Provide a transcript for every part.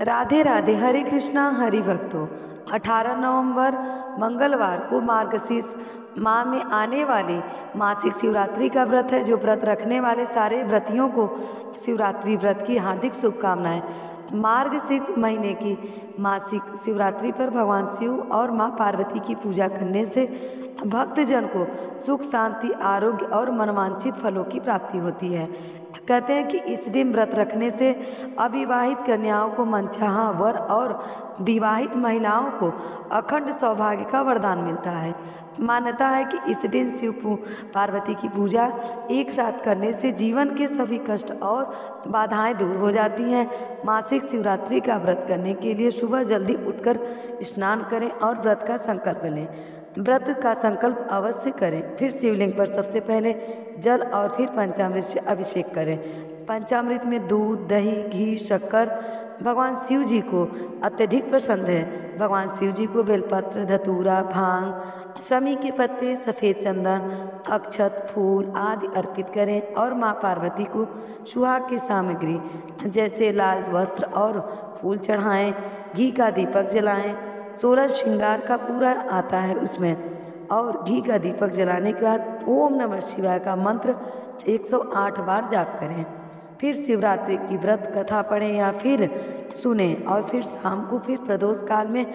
राधे राधे। हरे कृष्णा हरि भक्तों। 18 नवंबर मंगलवार को मार्गशीर्ष माह में आने वाली मासिक शिवरात्रि का व्रत है। जो व्रत रखने वाले सारे व्रतियों को शिवरात्रि व्रत की हार्दिक शुभकामनाएं। मार्गशीर्ष महीने की मासिक शिवरात्रि पर भगवान शिव और मां पार्वती की पूजा करने से भक्तजन को सुख शांति आरोग्य और मनवांछित फलों की प्राप्ति होती है। कहते हैं कि इस दिन व्रत रखने से अविवाहित कन्याओं को मनचाहा वर और विवाहित महिलाओं को अखंड सौभाग्य का वरदान मिलता है। मान्यता है कि इस दिन शिव पार्वती की पूजा एक साथ करने से जीवन के सभी कष्ट और बाधाएं दूर हो जाती हैं। मासिक शिवरात्रि का व्रत करने के लिए सुबह जल्दी उठकर स्नान करें और व्रत का संकल्प लें। व्रत का संकल्प अवश्य करें। फिर शिवलिंग पर सबसे पहले जल और फिर पंचामृत से अभिषेक करें। पंचामृत में दूध, दही, घी, शक्कर भगवान शिव जी को अत्यधिक पसंद है। भगवान शिव जी को बेलपत्र, धतूरा, भांग, शमी के पत्ते, सफ़ेद चंदन, अक्षत, फूल आदि अर्पित करें और माँ पार्वती को सुहाग की सामग्री जैसे लाल वस्त्र और फूल चढ़ाएं। घी का दीपक जलाएं। 16 श्रृंगार का पूरा आता है उसमें। और घी का दीपक जलाने के बाद ओम नमः शिवाय का मंत्र 108 बार जाप करें। फिर शिवरात्रि की व्रत कथा पढ़ें या फिर सुने और फिर शाम को फिर प्रदोष काल में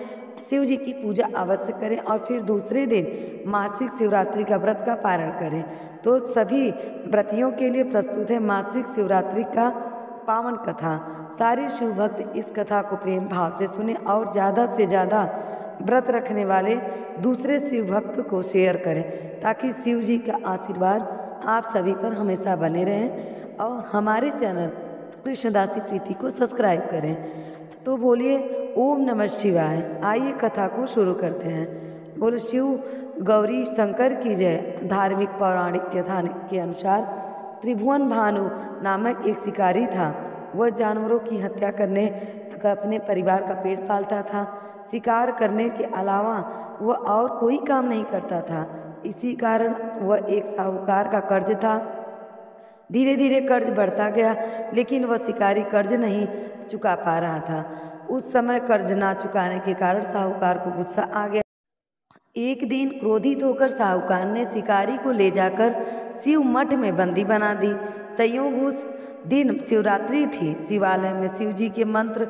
शिव जी की पूजा अवश्य करें और फिर दूसरे दिन मासिक शिवरात्रि का व्रत का पारण करें। तो सभी व्रतियों के लिए प्रस्तुत है मासिक शिवरात्रि का पावन कथा। सारे शिव भक्त इस कथा को प्रेम भाव से सुने और ज़्यादा से ज़्यादा व्रत रखने वाले दूसरे शिव भक्त को शेयर करें ताकि शिव जी का आशीर्वाद आप सभी पर हमेशा बने रहें। और हमारे चैनल कृष्णदासी प्रीति को सब्सक्राइब करें। तो बोलिए ओम नमः शिवाय। आइए कथा को शुरू करते हैं। बोलो शिव गौरी शंकर की जय। धार्मिक पौराणिक कथा के अनुसार त्रिभुवन भानु नामक एक शिकारी था। वह जानवरों की हत्या करने का अपने परिवार का पेट पालता था। शिकार करने के अलावा वह और कोई काम नहीं करता था। इसी कारण वह एक साहूकार का कर्ज था। धीरे धीरे कर्ज बढ़ता गया लेकिन वह शिकारी कर्ज नहीं चुका पा रहा था। उस समय कर्ज ना चुकाने के कारण साहूकार को गुस्सा आ गया। एक दिन क्रोधित होकर साहूकार ने शिकारी को ले जाकर शिव मठ में बंदी बना दी। संयोग उस दिन शिवरात्रि थी। शिवालय में शिव जी के मंत्र,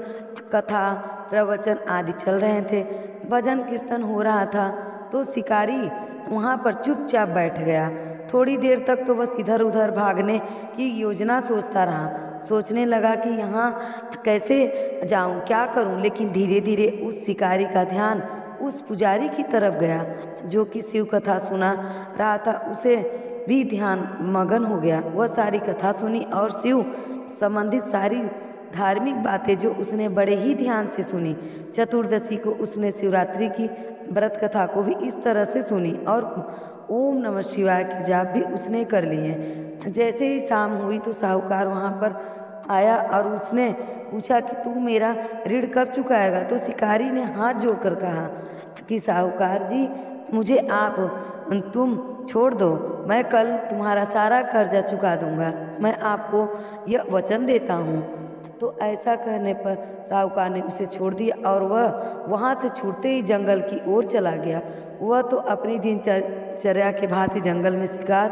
कथा, प्रवचन आदि चल रहे थे। भजन कीर्तन हो रहा था तो शिकारी वहाँ पर चुपचाप बैठ गया। थोड़ी देर तक तो बस इधर उधर भागने की योजना सोचता रहा। सोचने लगा कि यहाँ कैसे जाऊँ, क्या करूँ। लेकिन धीरे धीरे उस शिकारी का ध्यान उस पुजारी की तरफ गया जो कि शिव कथा सुना रहा था। उसे भी ध्यान मगन हो गया। वह सारी कथा सुनी और शिव संबंधित सारी धार्मिक बातें जो उसने बड़े ही ध्यान से सुनी। चतुर्दशी को उसने शिवरात्रि की व्रत कथा को भी इस तरह से सुनी और ओम नमः शिवाय की जाप भी उसने कर लिए। जैसे ही शाम हुई तो साहूकार वहाँ पर आया और उसने पूछा कि तू मेरा ऋण कब चुकाएगा। तो शिकारी ने हाथ जोड़कर कहा कि साहूकार जी मुझे तुम छोड़ दो, मैं कल तुम्हारा सारा कर्जा चुका दूंगा, मैं आपको यह वचन देता हूँ। तो ऐसा कहने पर साहूकार ने उसे छोड़ दिया और वह वहाँ से छूटते ही जंगल की ओर चला गया। वह तो अपनी दिनचर्या के भांति जंगल में शिकार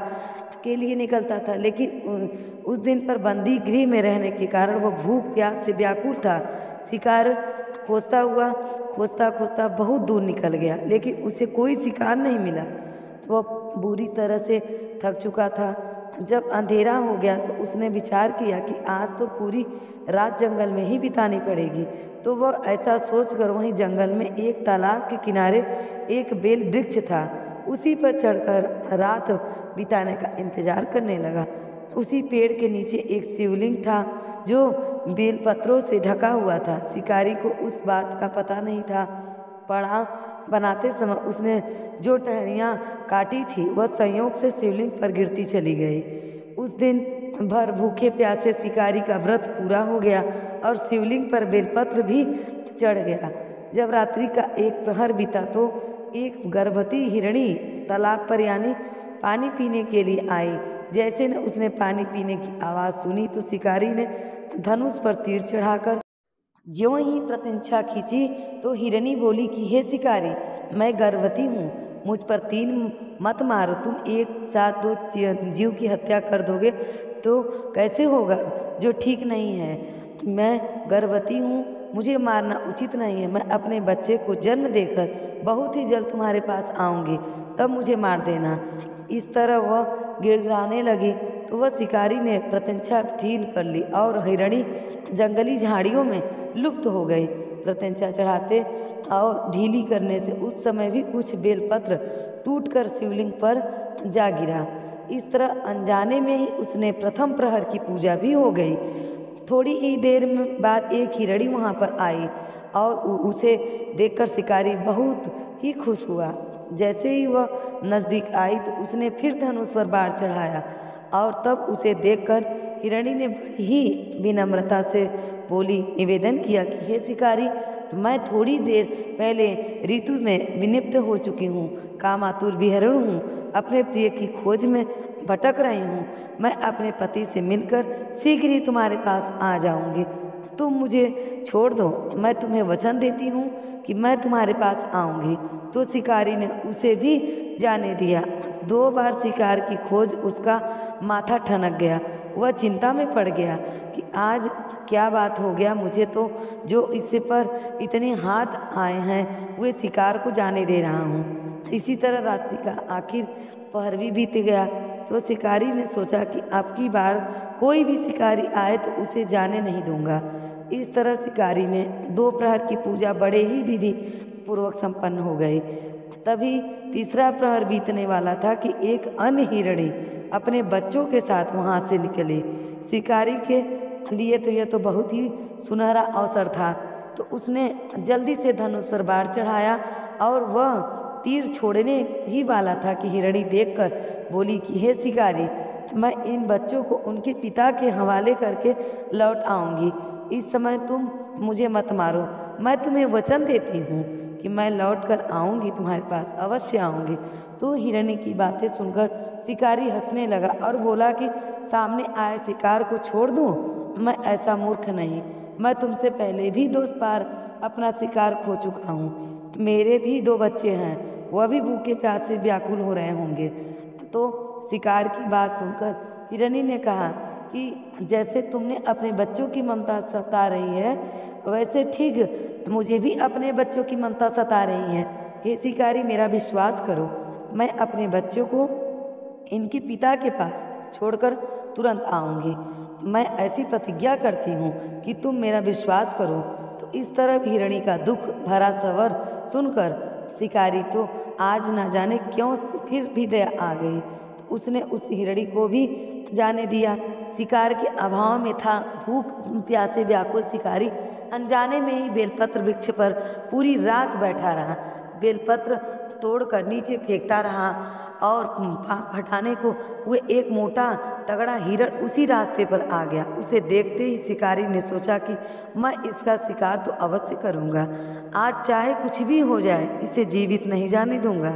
के लिए निकलता था लेकिन उस दिन पर बंदी गृह में रहने के कारण वह भूख प्यास से व्याकुल था। शिकार खोजता हुआ खोजता खोजता बहुत दूर निकल गया लेकिन उसे कोई शिकार नहीं मिला। वह बुरी तरह से थक चुका था। जब अंधेरा हो गया तो उसने विचार किया कि आज तो पूरी रात जंगल में ही बितानी पड़ेगी। तो वह ऐसा सोचकर वहीं जंगल में एक तालाब के किनारे एक बेल वृक्ष था, उसी पर चढ़कर रात बिताने का इंतजार करने लगा। उसी पेड़ के नीचे एक शिवलिंग था जो बेलपत्रों से ढका हुआ था। शिकारी को उस बात का पता नहीं था। पड़ाव बनाते समय उसने जो टहनियाँ काटी थी वह संयोग से शिवलिंग पर गिरती चली गई। उस दिन भर भूखे प्यासे शिकारी का व्रत पूरा हो गया और शिवलिंग पर बेलपत्र भी चढ़ गया। जब रात्रि का एक प्रहर बीता तो एक गर्भवती हिरणी तालाब पर यानी पानी पीने के लिए आई। जैसे न उसने पानी पीने की आवाज़ सुनी तो शिकारी ने धनुष पर तीर चढ़ाकर ज्यों ही प्रत्यंचा खींची तो हिरणी बोली कि हे शिकारी, मैं गर्भवती हूँ, मुझ पर तीन मत मारो। तुम एक साथ दो जीव की हत्या कर दोगे तो कैसे होगा, जो ठीक नहीं है। मैं गर्भवती हूँ, मुझे मारना उचित नहीं है। मैं अपने बच्चे को जन्म देकर बहुत ही जल्द तुम्हारे पास आऊँगी, तब मुझे मार देना। इस तरह वह गिड़गिड़ाने लगी तो वह शिकारी ने प्रत्यंचा ढील कर ली और हिरणी जंगली झाड़ियों में लुप्त हो गई। प्रत्यंचा चढ़ाते और ढीली करने से उस समय भी कुछ बेलपत्र टूटकर शिवलिंग पर जा गिरा। इस तरह अनजाने में ही उसने प्रथम प्रहर की पूजा भी हो गई। थोड़ी ही देर में बाद एक हिरणी वहाँ पर आई और उसे देखकर शिकारी बहुत ही खुश हुआ। जैसे ही वह नज़दीक आई तो उसने फिर धनुष पर बाण चढ़ाया और तब उसे देखकर हिरणी ने बड़ी ही विनम्रता से बोली, निवेदन किया कि हे शिकारी, मैं थोड़ी देर पहले ऋतु में विनिप्त हो चुकी हूँ, कामातुर विहरण हूँ, अपने प्रिय की खोज में भटक रही हूँ। मैं अपने पति से मिलकर शीघ्र ही तुम्हारे पास आ जाऊँगी। तुम मुझे छोड़ दो, मैं तुम्हें वचन देती हूँ कि मैं तुम्हारे पास आऊँगी। तो शिकारी ने उसे भी जाने दिया। 2 बार शिकार की खोज उसका माथा ठनक गया। वह चिंता में पड़ गया कि आज क्या बात हो गया, मुझे तो जो इससे पर इतने हाथ आए हैं वे शिकार को जाने दे रहा हूँ। इसी तरह रात्रि का आखिर पहर भी बीत गया। तो शिकारी ने सोचा कि अब की बार कोई भी शिकारी आए तो उसे जाने नहीं दूंगा। इस तरह शिकारी ने 2 प्रहर की पूजा बड़े ही विधि पूर्वक संपन्न हो गई। तभी तीसरा प्रहर बीतने वाला था कि एक अन्य हिरणी अपने बच्चों के साथ वहां से निकली। शिकारी के लिए तो यह तो बहुत ही सुनहरा अवसर था, तो उसने जल्दी से धनुष पर बाण चढ़ाया और वह तीर छोड़ने ही वाला था कि हिरणी देखकर बोली कि हे शिकारी, मैं इन बच्चों को उनके पिता के हवाले करके लौट आऊँगी। इस समय तुम मुझे मत मारो, मैं तुम्हें वचन देती हूँ कि मैं लौट कर आऊँगी, तुम्हारे पास अवश्य आऊँगी। तो हिरणी की बातें सुनकर शिकारी हंसने लगा और बोला कि सामने आए शिकार को छोड़ दूँ? मैं ऐसा मूर्ख नहीं, मैं तुमसे पहले भी 2 बार अपना शिकार खो चुका हूँ। मेरे भी 2 बच्चे हैं, वह भी भूखे प्यासे व्याकुल हो रहे होंगे। तो शिकार की बात सुनकर हिरणी ने कहा कि जैसे तुमने अपने बच्चों की ममता सता रही है, वैसे ठीक मुझे भी अपने बच्चों की ममता सता रही है। हे शिकारी, मेरा विश्वास करो, मैं अपने बच्चों को इनके पिता के पास छोड़कर तुरंत आऊँगी। मैं ऐसी प्रतिज्ञा करती हूँ कि तुम मेरा विश्वास करो। तो इस तरह हिरणी का दुख भरा सवर सुनकर शिकारी तो आज न जाने क्यों फिर भी दया आ गई। तो उसने उस हिरणी को भी जाने दिया। शिकार के अभाव में था भूख प्यासे व्याकुल शिकारी अनजाने में ही बेलपत्र वृक्ष पर पूरी रात बैठा रहा। बेलपत्र तोड़कर नीचे फेंकता रहा और हटाने को वो एक मोटा तगड़ा हिरण उसी रास्ते पर आ गया। उसे देखते ही शिकारी ने सोचा कि मैं इसका शिकार तो अवश्य करूँगा, आज चाहे कुछ भी हो जाए, इसे जीवित नहीं जाने दूंगा।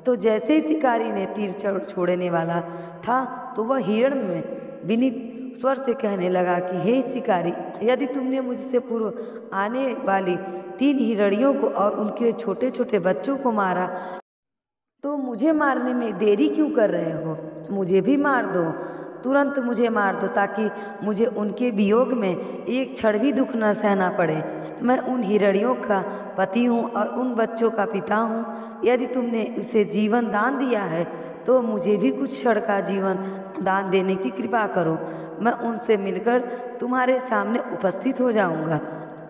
तो जैसे ही शिकारी ने तीर छोड़ने वाला था तो वह हिरण में विनीत स्वर से कहने लगा कि हे शिकारी, यदि तुमने मुझसे पूर्व आने वाली 3 हिरणियों को और उनके छोटे छोटे बच्चों को मारा तो मुझे मारने में देरी क्यों कर रहे हो? मुझे भी मार दो, तुरंत मुझे मार दो, ताकि मुझे उनके वियोग में एक क्षण भी दुख न सहना पड़े। मैं उन हिरणियों का पति हूँ और उन बच्चों का पिता हूँ। यदि तुमने उसे जीवन दान दिया है तो मुझे भी कुछ क्षण का जीवन दान देने की कृपा करो। मैं उनसे मिलकर तुम्हारे सामने उपस्थित हो जाऊँगा।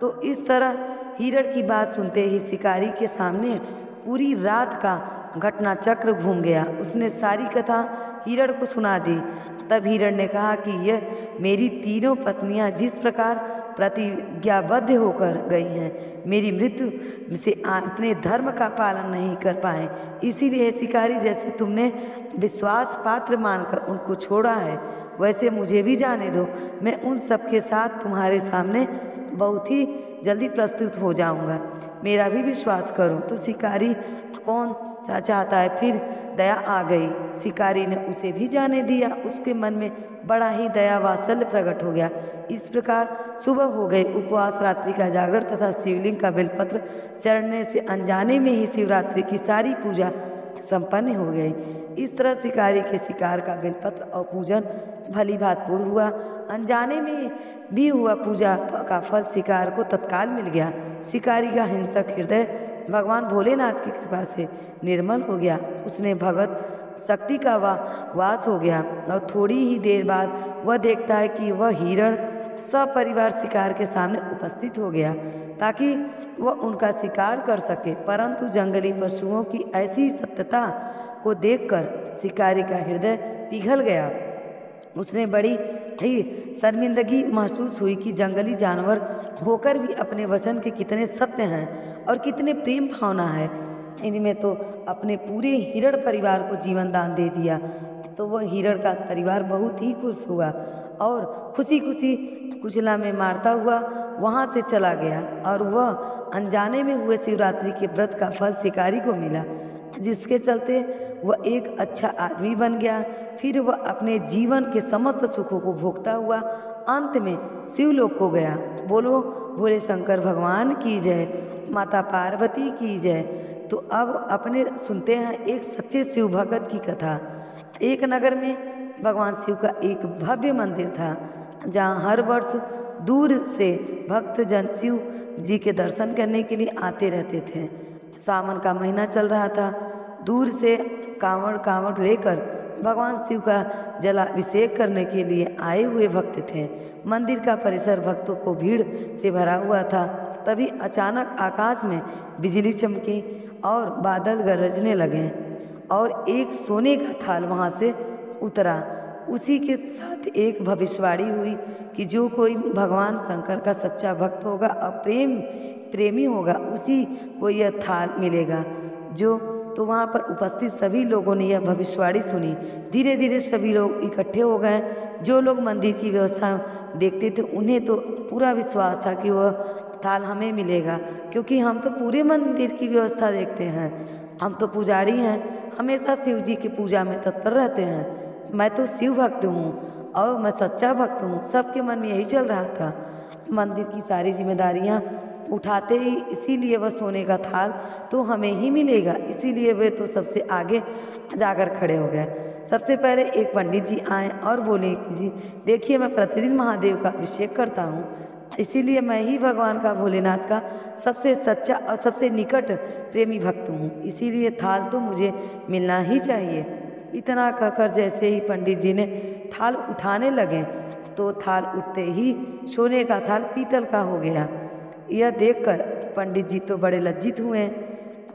तो इस तरह हिरण की बात सुनते ही शिकारी के सामने पूरी रात का घटना चक्र घूम गया। उसने सारी कथा हिरण को सुना दी। तब हिरण ने कहा कि यह मेरी तीनों पत्नियां जिस प्रकार प्रतिज्ञाबद्ध होकर गई हैं, मेरी मृत्यु से अपने धर्म का पालन नहीं कर पाए, इसीलिए शिकारी जैसे तुमने विश्वास पात्र मानकर उनको छोड़ा है, वैसे मुझे भी जाने दो, मैं उन सब के साथ तुम्हारे सामने बहुत ही जल्दी प्रस्तुत हो जाऊंगा। मेरा भी विश्वास करो। तो शिकारी कौन चाहता है, फिर दया आ गई। शिकारी ने उसे भी जाने दिया। उसके मन में बड़ा ही दया वात्सल्य प्रकट हो गया। इस प्रकार सुबह हो गई। उपवास, रात्रि का जागरण तथा शिवलिंग का बेलपत्र चढ़ने से अनजाने में ही शिवरात्रि की सारी पूजा संपन्न हो गई। इस तरह शिकारी के शिकार का बेलपत्र और पूजन भली भांति पूर्ण हुआ। अनजाने में भी हुआ पूजा का फल शिकार को तत्काल मिल गया। शिकारी का हिंसक हृदय भगवान भोलेनाथ की कृपा से निर्मल हो गया। उसने भगवत शक्ति का वास हो गया और थोड़ी ही देर बाद वह देखता है कि वह हिरण सपरिवार शिकार के सामने उपस्थित हो गया ताकि वह उनका शिकार कर सके। परंतु जंगली पशुओं की ऐसी सत्यता को देखकर शिकारी का हृदय पिघल गया। उसने बड़ी ही शर्मिंदगी महसूस हुई कि जंगली जानवर होकर भी अपने वचन के कितने सत्य हैं और कितने प्रेम भावना है। इनमें तो अपने पूरे हिरण परिवार को जीवन दान दे दिया। तो वह हिरण का परिवार बहुत ही खुश हुआ और खुशी खुशी कुचला में मारता हुआ वहाँ से चला गया। और वह अनजाने में हुए शिवरात्रि के व्रत का फल शिकारी को मिला, जिसके चलते वह एक अच्छा आदमी बन गया। फिर वह अपने जीवन के समस्त सुखों को भोगता हुआ अंत में शिवलोक को गया। बोलो भोले शंकर भगवान की जय, माता पार्वती की जय। तो अब अपने सुनते हैं एक सच्चे शिव भगत की कथा। एक नगर में भगवान शिव का एक भव्य मंदिर था, जहाँ हर वर्ष दूर से भक्तजन शिव जी के दर्शन करने के लिए आते रहते थे। सावन का महीना चल रहा था। दूर से कांवड़ लेकर भगवान शिव का जलाभिषेक करने के लिए आए हुए भक्त थे। मंदिर का परिसर भक्तों को भीड़ से भरा हुआ था। तभी अचानक आकाश में बिजली चमकी और बादल गरजने लगे और एक सोने का थाल वहां से उतरा। उसी के साथ एक भविष्यवाणी हुई कि जो कोई भगवान शंकर का सच्चा भक्त होगा और प्रेमी होगा, उसी को यह थाल मिलेगा। तो वहाँ पर उपस्थित सभी लोगों ने यह भविष्यवाणी सुनी। धीरे धीरे सभी लोग इकट्ठे हो गए। जो लोग मंदिर की व्यवस्था देखते थे उन्हें तो पूरा विश्वास था कि वह थाल हमें मिलेगा, क्योंकि हम तो पूरे मंदिर की व्यवस्था देखते हैं। हम तो पुजारी हैं, हमेशा शिव जी की पूजा में तत्पर रहते हैं। मैं तो शिव भक्त हूँ और मैं सच्चा भक्त हूँ। सबके मन में यही चल रहा था। मंदिर की सारी जिम्मेदारियाँ उठाते ही, इसीलिए वह सोने का थाल तो हमें ही मिलेगा, इसीलिए वे तो सबसे आगे जाकर खड़े हो गए। सबसे पहले एक पंडित जी आए और बोले कि जी देखिए, मैं प्रतिदिन महादेव का अभिषेक करता हूँ, इसीलिए मैं ही भगवान का भोलेनाथ का सबसे सच्चा और सबसे निकट प्रेमी भक्त हूँ, इसीलिए थाल तो मुझे मिलना ही चाहिए। इतना कहकर जैसे ही पंडित जी ने थाल उठाने लगे तो थाल उठते ही सोने का थाल पीतल का हो गया। यह देखकर पंडित जी तो बड़े लज्जित हुए।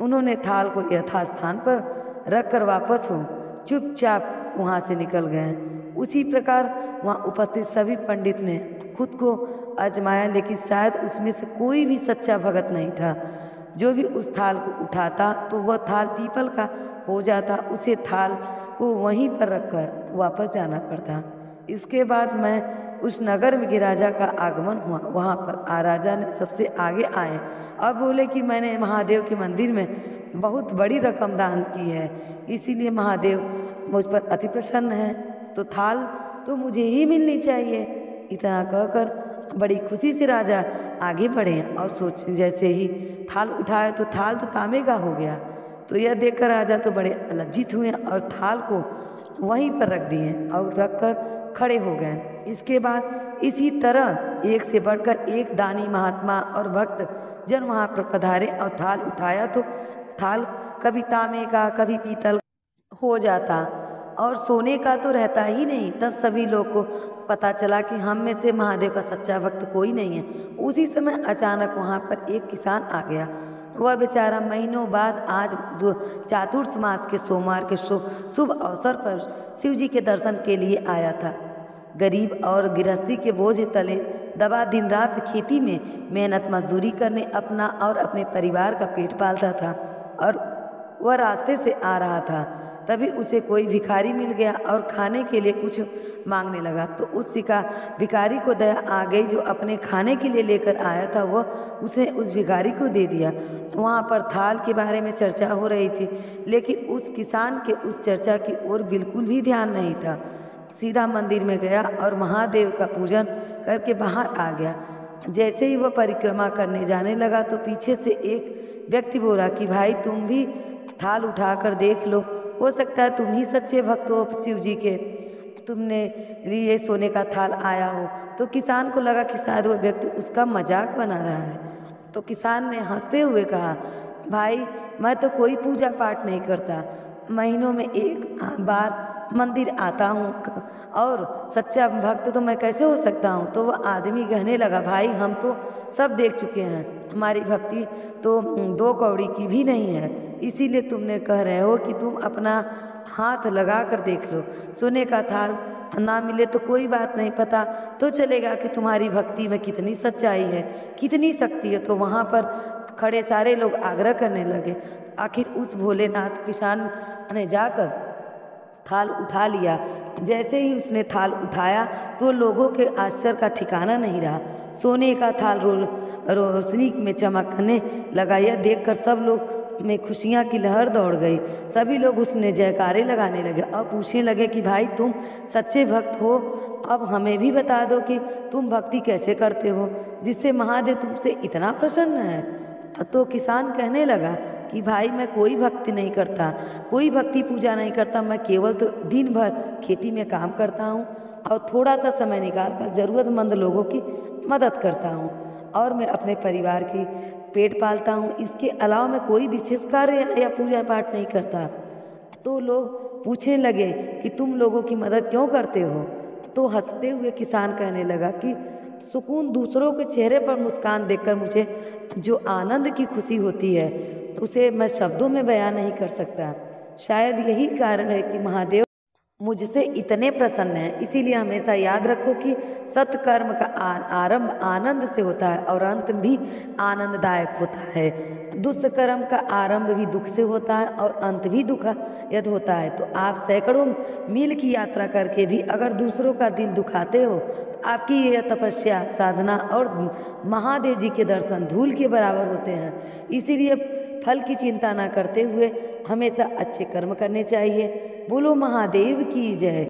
उन्होंने थाल को यथास्थान पर रखकर वापस हो चुपचाप वहाँ से निकल गए। उसी प्रकार वहाँ उपस्थित सभी पंडित ने खुद को आजमाया, लेकिन शायद उसमें से कोई भी सच्चा भगत नहीं था। जो भी उस थाल को उठाता तो वह थाल पीपल का हो जाता। उसे थाल को वहीं पर रखकर वापस जाना पड़ता। इसके बाद मैं उस नगर में के राजा का आगमन हुआ। वहाँ पर राजा ने सबसे आगे आए और बोले कि मैंने महादेव के मंदिर में बहुत बड़ी रकम दान की है, इसीलिए महादेव मुझ पर अति प्रसन्न है, तो थाल तो मुझे ही मिलनी चाहिए। इतना कहकर बड़ी खुशी से राजा आगे बढ़े और सोच जैसे ही थाल उठाए तो थाल तो तांबे का हो गया। तो यह देखकर राजा तो बड़े लज्जित हुए और थाल को वहीं पर रख दिए और रखकर खड़े हो गए। इसके बाद इसी तरह एक से बढ़कर एक दानी महात्मा और भक्त जन वहाँ पर पधारे और थाल उठाया तो थाल कभी तांबे का कभी पीतल हो जाता और सोने का तो रहता ही नहीं। तब सभी लोग को पता चला कि हम में से महादेव का सच्चा भक्त कोई नहीं है। उसी समय अचानक वहाँ पर एक किसान आ गया। वह बेचारा महीनों बाद आज चातुर्थ मास के सोमवार के शुभ अवसर पर शिव जी के दर्शन के लिए आया था। गरीब और गृहस्थी के बोझ तले दबा दिन रात खेती में मेहनत मजदूरी करने अपना और अपने परिवार का पेट पालता था और वह रास्ते से आ रहा था। तभी उसे कोई भिखारी मिल गया और खाने के लिए कुछ मांगने लगा। तो उस भिखारी को दया आ गई, जो अपने खाने के लिए लेकर आया था वह उसे उस भिखारी को दे दिया। वहाँ पर थाल के बारे में चर्चा हो रही थी, लेकिन उस किसान के उस चर्चा की ओर बिल्कुल भी ध्यान नहीं था। सीधा मंदिर में गया और महादेव का पूजन करके बाहर आ गया। जैसे ही वह परिक्रमा करने जाने लगा तो पीछे से एक व्यक्ति बोला कि भाई तुम भी थाल उठाकर देख लो, हो सकता है तुम ही सच्चे भक्त हो शिव जी के, तुमने लिए सोने का थाल आया हो। तो किसान को लगा कि शायद वह व्यक्ति उसका मजाक बना रहा है। तो किसान ने हंसते हुए कहा, भाई मैं तो कोई पूजा पाठ नहीं करता, महीनों में एक बार मंदिर आता हूँ और सच्चा भक्त तो मैं कैसे हो सकता हूँ। तो वह आदमी कहने लगा, भाई हम तो सब देख चुके हैं, हमारी भक्ति तो 2 कौड़ी की भी नहीं है, इसीलिए तुमने कह रहे हो कि तुम अपना हाथ लगा कर देख लो, सोने का थाल ना मिले तो कोई बात नहीं, पता तो चलेगा कि तुम्हारी भक्ति में कितनी सच्चाई है, कितनी शक्ति है। तो वहाँ पर खड़े सारे लोग आग्रह करने लगे। आखिर उस भोलेनाथ किसान ने जाकर थाल उठा लिया। जैसे ही उसने थाल उठाया तो लोगों के आश्चर्य का ठिकाना नहीं रहा। सोने का थाल रोशनी में चमकने लगा। यह देखकर सब लोग में खुशियाँ की लहर दौड़ गई। सभी लोग उसने जयकारे लगाने लगे और पूछने लगे कि भाई तुम सच्चे भक्त हो, अब हमें भी बता दो कि तुम भक्ति कैसे करते हो जिससे महादेव तुमसे इतना प्रसन्न है। तो किसान कहने लगा कि भाई मैं कोई भक्ति नहीं करता, कोई भक्ति पूजा नहीं करता, मैं केवल तो दिन भर खेती में काम करता हूँ और थोड़ा सा समय निकाल कर ज़रूरतमंद लोगों की मदद करता हूँ और मैं अपने परिवार की पेट पालता हूँ। इसके अलावा मैं कोई विशेष कार्य या पूजा पाठ नहीं करता। तो लोग पूछने लगे कि तुम लोगों की मदद क्यों करते हो। तो हंसते हुए किसान कहने लगा कि सुकून, दूसरों के चेहरे पर मुस्कान देखकर मुझे जो आनंद की खुशी होती है उसे मैं शब्दों में बयान नहीं कर सकता। शायद यही कारण है कि महादेव मुझसे इतने प्रसन्न हैं। इसीलिए हमेशा याद रखो कि सत्कर्म का आरंभ आनंद से होता है और अंत भी आनंददायक होता है। दुष्कर्म का आरंभ भी दुख से होता है और अंत भी दुखद होता है। तो आप सैकड़ों मील की यात्रा करके भी अगर दूसरों का दिल दुखाते हो तो आपकी यह तपस्या, साधना और महादेव जी के दर्शन धूल के बराबर होते हैं। इसीलिए फल की चिंता न करते हुए हमेशा अच्छे कर्म करने चाहिए। बोलो महादेव की जय।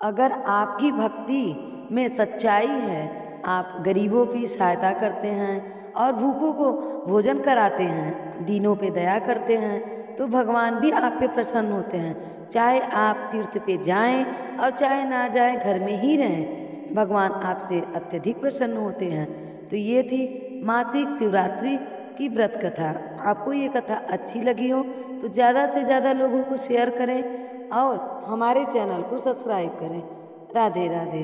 अगर आपकी भक्ति में सच्चाई है, आप गरीबों की सहायता करते हैं और भूखों को भोजन कराते हैं, दीनों पे दया करते हैं, तो भगवान भी आप पे प्रसन्न होते हैं। चाहे आप तीर्थ पे जाएं और चाहे ना जाएं, घर में ही रहें, भगवान आपसे अत्यधिक प्रसन्न होते हैं। तो ये थी मासिक शिवरात्रि की व्रत कथा। आपको ये कथा अच्छी लगी हो तो ज़्यादा से ज़्यादा लोगों को शेयर करें और हमारे चैनल को सब्सक्राइब करें। राधे राधे।